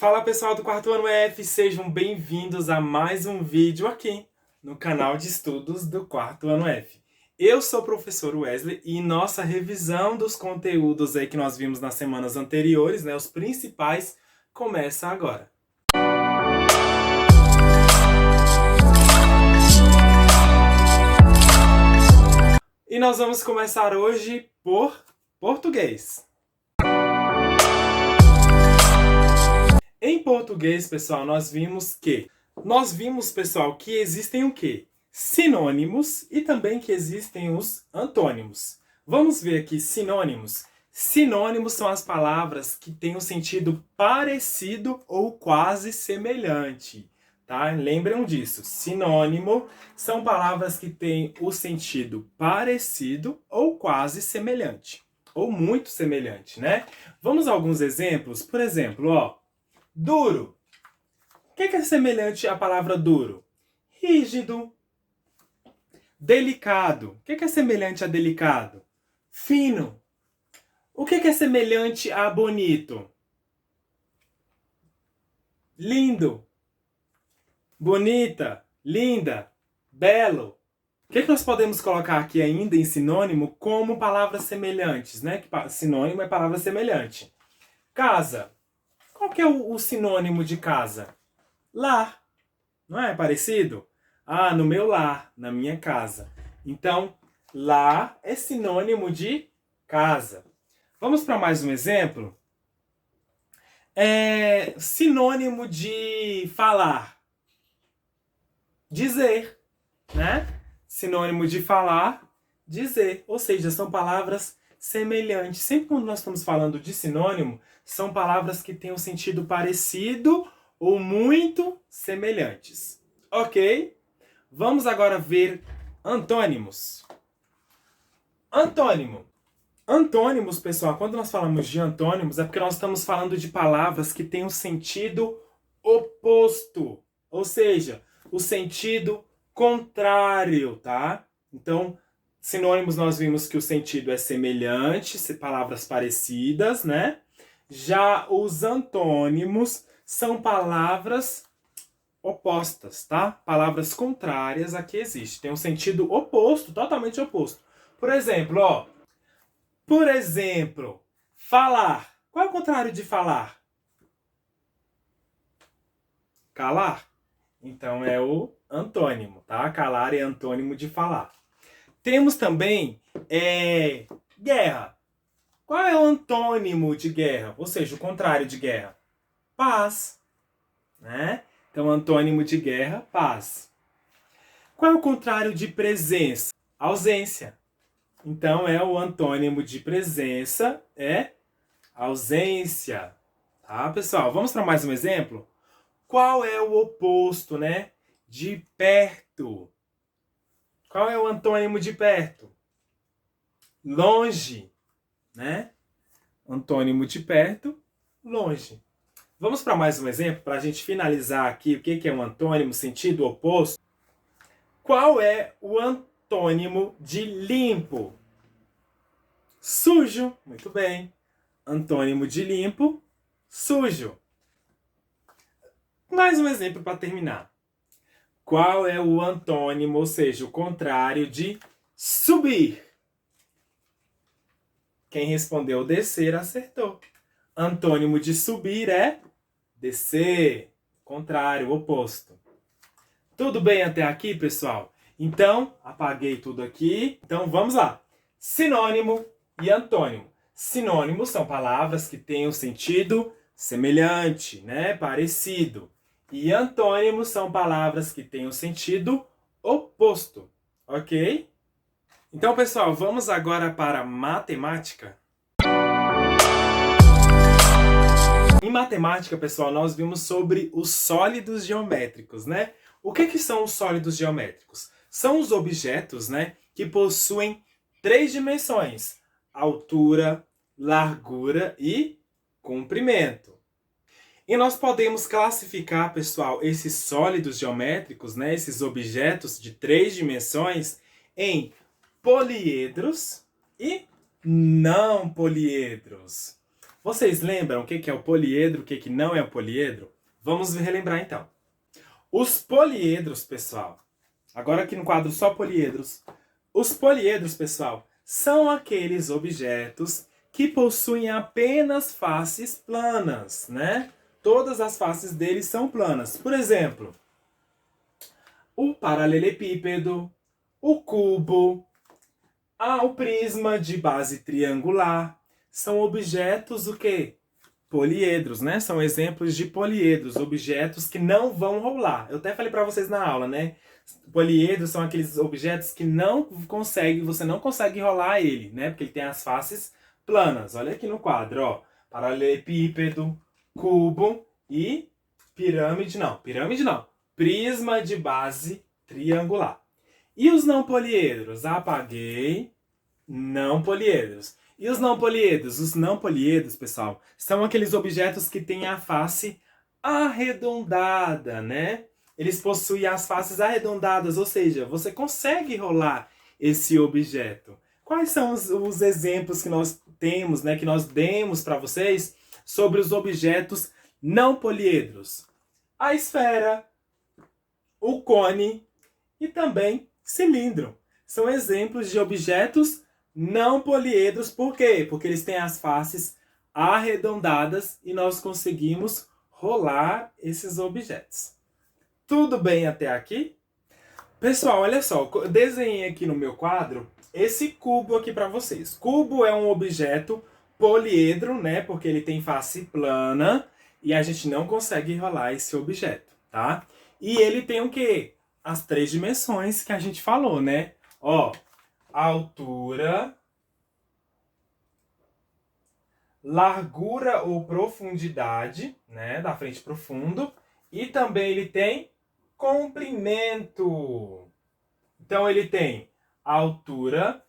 Fala pessoal do quarto ano F, sejam bem-vindos a mais um vídeo aqui no canal de estudos do quarto ano F. Eu sou o professor Wesley e nossa revisão dos conteúdos aí que nós vimos nas semanas anteriores, os principais, começa agora. E nós vamos começar hoje por português. Em português, pessoal, nós vimos, pessoal, que existem o quê? Sinônimos e também que existem os antônimos. Vamos ver aqui sinônimos. Sinônimos são as palavras que têm um sentido parecido ou quase semelhante, tá? Lembram disso. Sinônimo são palavras que têm o sentido parecido ou quase semelhante, ou muito semelhante, né? Vamos a alguns exemplos. Por exemplo, duro. O que é semelhante à palavra duro? Rígido. Delicado. O que é semelhante a delicado? Fino. O que é semelhante a bonito? Lindo. Bonita. Linda. Belo. O que nós podemos colocar aqui ainda em sinônimo como palavras semelhantes, né? Sinônimo é palavra semelhante. Casa. Qual que é o sinônimo de casa? Lar. Não é parecido? Ah, no meu lar, na minha casa. Então, lar é sinônimo de casa. Vamos para mais um exemplo? Sinônimo de falar. Dizer, né? Sinônimo de falar, dizer. Ou seja, são palavras semelhantes. Sempre quando nós estamos falando de sinônimo, são palavras que têm um sentido parecido ou muito semelhantes. Ok? Vamos agora ver antônimos. Antônimo. Antônimos, pessoal, quando nós falamos de antônimos, é porque nós estamos falando de palavras que têm um sentido oposto. Ou seja, o sentido contrário, tá? Então, sinônimos nós vimos que o sentido é semelhante, palavras parecidas, né? Já os antônimos são palavras opostas, tá? Palavras contrárias a que existe. Tem um sentido oposto, totalmente oposto. Por exemplo, falar. Qual é o contrário de falar? Calar. Então é o antônimo, tá? Calar é antônimo de falar. Temos também guerra. Qual é o antônimo de guerra? Ou seja, o contrário de guerra? Paz, né? Então, antônimo de guerra, paz. Qual é o contrário de presença? Ausência. Então, o antônimo de presença é ausência. Tá, pessoal? Vamos para mais um exemplo? Qual é o oposto, né? De perto. Qual é o antônimo de perto? Longe, né? Antônimo de perto, longe. Vamos para mais um exemplo, para a gente finalizar aqui o que é um antônimo, sentido oposto. Qual é o antônimo de limpo? Sujo. Muito bem. Antônimo de limpo, sujo. Mais um exemplo para terminar. Qual é o antônimo, ou seja, o contrário de subir? Quem respondeu descer acertou. Antônimo de subir é descer. Contrário, oposto. Tudo bem até aqui, pessoal? Então, apaguei tudo aqui. Então, vamos lá. Sinônimo e antônimo. Sinônimos são palavras que têm um sentido semelhante, né? Parecido. E antônimos são palavras que têm um sentido oposto. Ok? Então, pessoal, vamos agora para matemática. Em matemática, pessoal, nós vimos sobre os sólidos geométricos, né? O que são os sólidos geométricos? São os objetos, né, que possuem 3 dimensões: altura, largura e comprimento. E nós podemos classificar, pessoal, esses sólidos geométricos, né, esses objetos de 3 dimensões, em poliedros e não poliedros. Vocês lembram o que é o poliedro, o que não é o poliedro? Vamos relembrar então. Os poliedros, pessoal, agora aqui no quadro só poliedros. Os poliedros, pessoal, são aqueles objetos que possuem apenas faces planas, né? Todas as faces deles são planas. Por exemplo, o paralelepípedo, o cubo, o prisma de base triangular. São objetos o quê? Poliedros, né? São exemplos de poliedros, objetos que não vão rolar. Eu até falei para vocês na aula, né? Poliedros são aqueles objetos que você não consegue rolar ele, né? Porque ele tem as faces planas. Olha aqui no quadro, ó. Paralelepípedo, cubo e pirâmide não. Prisma de base triangular. E os não poliedros? Apaguei. Não poliedros. E os não poliedros? Os não poliedros, pessoal, são aqueles objetos que têm a face arredondada, né? Eles possuem as faces arredondadas, ou seja, você consegue rolar esse objeto. Quais são os exemplos que nós temos, né, que nós demos para vocês sobre os objetos não poliedros? A esfera, o cone e também cilindro. São exemplos de objetos não poliedros. Por quê? Porque eles têm as faces arredondadas e nós conseguimos rolar esses objetos. Tudo bem até aqui? Pessoal, olha só, eu desenhei aqui no meu quadro esse cubo aqui para vocês. Cubo é um objeto poliedro, né? Porque ele tem face plana e a gente não consegue rolar esse objeto, tá? E ele tem o quê? As 3 dimensões que a gente falou, né? Ó, altura, largura ou profundidade, né? Da frente para o fundo. E também ele tem comprimento. Então ele tem altura,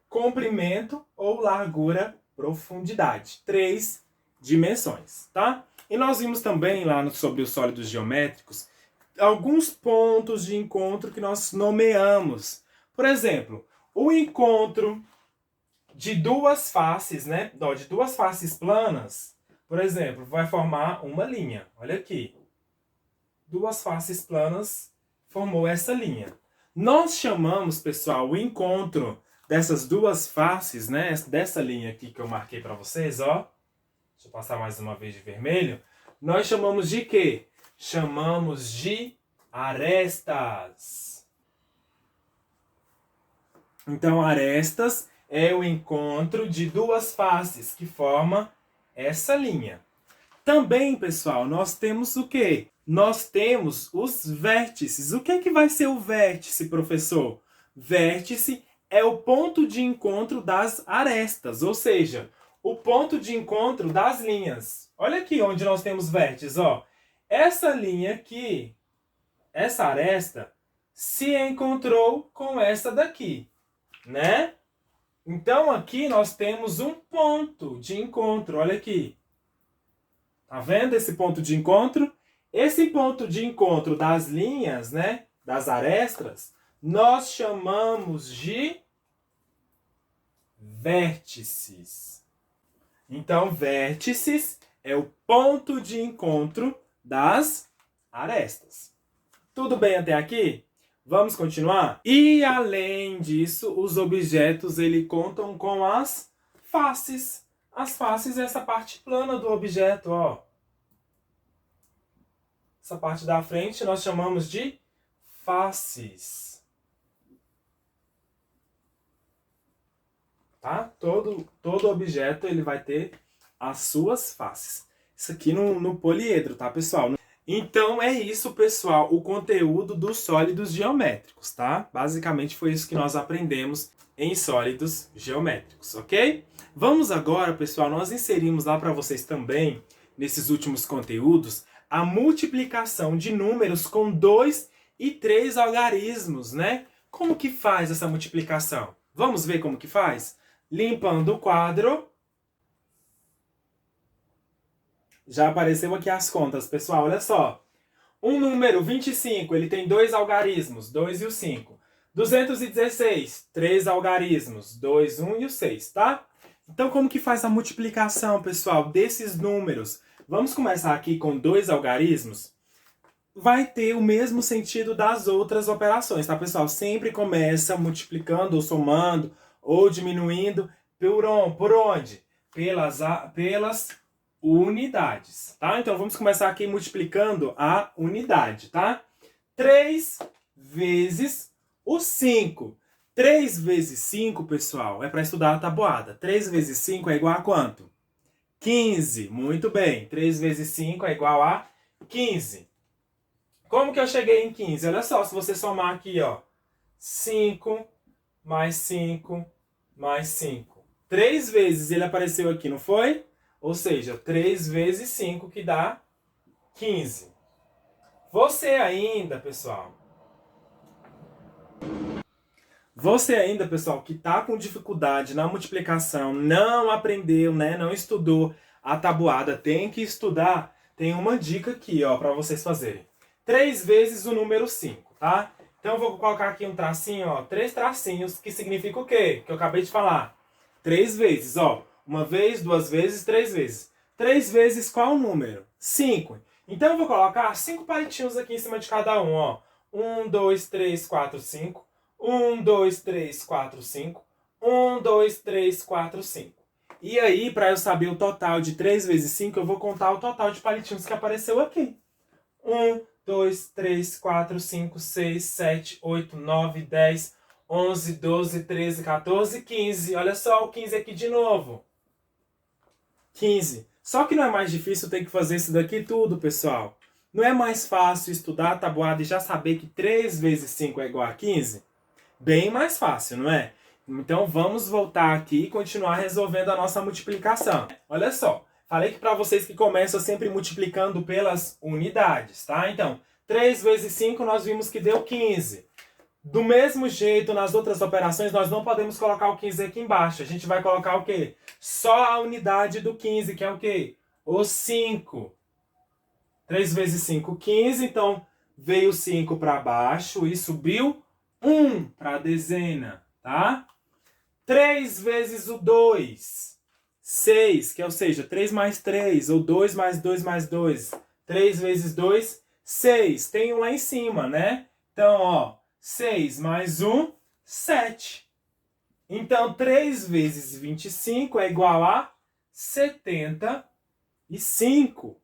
comprimento ou largura, profundidade. 3 dimensões, tá? E nós vimos também lá sobre os sólidos geométricos alguns pontos de encontro que nós nomeamos. Por exemplo, o encontro de duas faces, né? De duas faces planas, por exemplo, vai formar uma linha. Olha aqui. Duas faces planas formou essa linha. Nós chamamos, pessoal, o encontro dessas duas faces, né? Dessa linha aqui que eu marquei para vocês, ó. Deixa eu passar mais uma vez de vermelho. Nós chamamos de quê? Chamamos de arestas. Então, arestas é o encontro de duas faces que forma essa linha. Também, pessoal, nós temos o quê? Nós temos os vértices. O que é que vai ser o vértice, professor? Vértice é o ponto de encontro das arestas, ou seja, o ponto de encontro das linhas. Olha aqui onde nós temos vértices, ó. Essa linha aqui, essa aresta, se encontrou com essa daqui, né? Então aqui nós temos um ponto de encontro, olha aqui. Tá vendo esse ponto de encontro? Esse ponto de encontro das linhas, né, das arestas, nós chamamos de vértices. Então, vértices é o ponto de encontro das arestas. Tudo bem até aqui? Vamos continuar? E além disso, os objetos eles contam com as faces. As faces é essa parte plana do objeto, ó. Essa parte da frente nós chamamos de faces. Tá? Todo objeto ele vai ter as suas faces. Isso aqui no poliedro, tá, pessoal? Então é isso, pessoal, o conteúdo dos sólidos geométricos, tá? Basicamente foi isso que nós aprendemos em sólidos geométricos, ok? Vamos agora, pessoal, nós inserimos lá para vocês também, nesses últimos conteúdos, a multiplicação de números com 2 e 3 algarismos, né? Como que faz essa multiplicação? Vamos ver como que faz? Limpando o quadro. Já apareceu aqui as contas, pessoal, olha só. Um número 25, ele tem 2 algarismos, 2 e o 5. 216, 3 algarismos, 2, 1 e o 6, tá? Então, como que faz a multiplicação, pessoal, desses números? Vamos começar aqui com 2 algarismos. Vai ter o mesmo sentido das outras operações, tá, pessoal? Sempre começa multiplicando, ou somando, ou diminuindo. Por onde? Pelas unidades, tá? Então, vamos começar aqui multiplicando a unidade, tá? 3 vezes o 5. 3 vezes 5, pessoal, é para estudar a tabuada. 3 vezes 5 é igual a quanto? 15. Muito bem. 3 vezes 5 é igual a 15. Como que eu cheguei em 15? Olha só, se você somar aqui, ó. 5 mais 5 mais 5. 3 vezes ele apareceu aqui, não foi? Ou seja, 3 vezes 5 que dá 15. Você ainda, pessoal, que está com dificuldade na multiplicação, não aprendeu, né, não estudou a tabuada, tem que estudar, tem uma dica aqui, ó, para vocês fazerem. 3 vezes o número 5, tá? Então eu vou colocar aqui um tracinho, ó, 3 tracinhos, que significa o quê? Que eu acabei de falar. 3 vezes, ó, 1 vez, 2 vezes, 3 vezes. 3 vezes qual número? 5. Então eu vou colocar 5 palitinhos aqui em cima de cada um, ó. 1, 2, 3, 4, 5. 1, 2, 3, 4, 5. 1, 2, 3, 4, 5. E aí, para eu saber o total de 3 vezes 5, eu vou contar o total de palitinhos que apareceu aqui. 1, 2, 3, 4, 5, 6, 7, 8, 9, 10, 11, 12, 13, 14, 15. Olha só o 15 aqui de novo. 15. Só que não é mais difícil ter que fazer isso daqui tudo, pessoal. Não é mais fácil estudar a tabuada e já saber que 3 vezes 5 é igual a 15? Bem mais fácil, não é? Então vamos voltar aqui e continuar resolvendo a nossa multiplicação. Olha só, falei que para vocês que começam sempre multiplicando pelas unidades, tá? Então, 3 vezes 5 nós vimos que deu 15. Do mesmo jeito, nas outras operações, nós não podemos colocar o 15 aqui embaixo. A gente vai colocar o quê? Só a unidade do 15, que é o quê? O 5. 3 vezes 5, 15. Então, veio 5 para baixo e subiu 1 para a dezena, tá? 3 vezes o 2, 6, que é, ou seja, 3 mais 3, ou 2 mais 2 mais 2. 3 vezes 2, 6. Tem um lá em cima, né? Então, ó, 6 mais 1, 7. Então, 3 vezes 25 é igual a 75.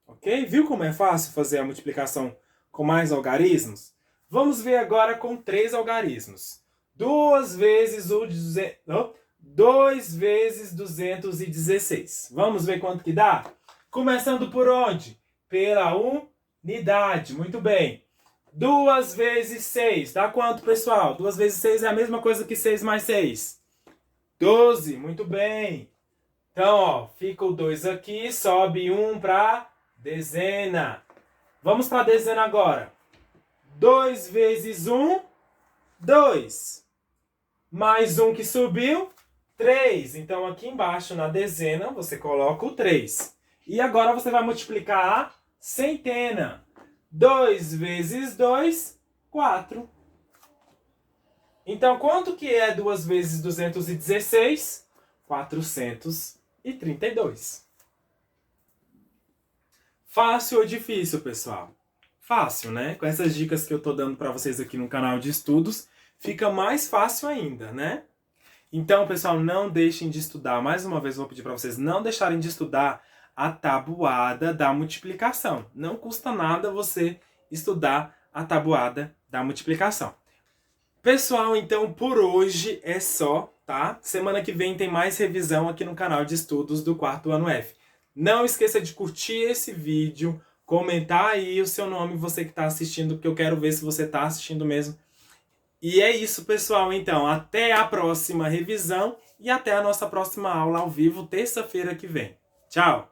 Ok? Viu como é fácil fazer a multiplicação com mais algarismos? Vamos ver agora com 3 algarismos. 2 vezes 216. Vamos ver quanto que dá? Começando por onde? Pela unidade. Muito bem. 2 vezes 6. Dá quanto, pessoal? 2 vezes 6 é a mesma coisa que 6 mais 6. 12. Muito bem. Então, ó, fica o 2 aqui, sobe 1 para dezena. Vamos para a dezena agora. 2 vezes 1, 2. Mais 1 que subiu, 3. Então, aqui embaixo na dezena, você coloca o 3. E agora você vai multiplicar a centena. 2 vezes 2, 4. Então, quanto que é 2 vezes 216? 432. Fácil ou difícil, pessoal? Fácil, né? Com essas dicas que eu tô dando para vocês aqui no canal de estudos, fica mais fácil ainda, né? Então, pessoal, não deixem de estudar. Mais uma vez, eu vou pedir para vocês não deixarem de estudar a tabuada da multiplicação. Não custa nada você estudar a tabuada da multiplicação. Pessoal, então, por hoje é só, tá? Semana que vem tem mais revisão aqui no canal de estudos do 4º ano F. Não esqueça de curtir esse vídeo, comentar aí o seu nome, você que está assistindo, porque eu quero ver se você está assistindo mesmo. E é isso, pessoal. Então, até a próxima revisão e até a nossa próxima aula ao vivo, terça-feira que vem. Tchau!